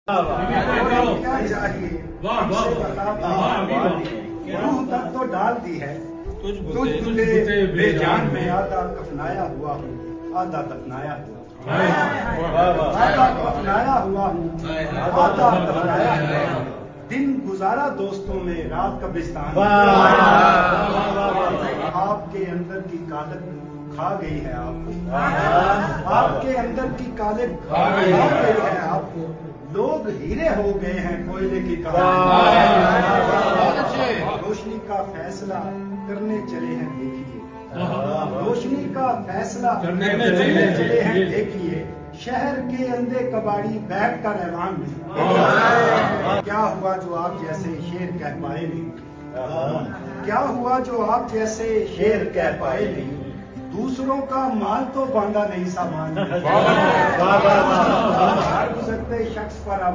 क्या चाहिए रूह तक तो डाल दी है, तुझ बुते बेजान में आधा कफनाया हुआ हूँ, आधा दफनाया हुआ, आधा कफनाया हुआ हूँ, आधा दफनाया हुआ। दिन गुजारा दोस्तों में, रात कब्रिस्तान। आपके अंदर की कालक खा गई है आपको, आपके अंदर की कालक खा गई है आपको। लोग हीरे हो गए हैं कोयले की रोशनी का फैसला करने चले हैं देखिए, रोशनी का फैसला करने चले हैं देखिए। शहर के अंधे कबाड़ी बैठ कर ऐवान में क्या हुआ जो आप जैसे शेर कह पाए नहीं, क्या हुआ जो आप जैसे शेर कह पाए नहीं। दूसरों का माल तो बांधा नहीं सामान, हर गुजरते शख्स पर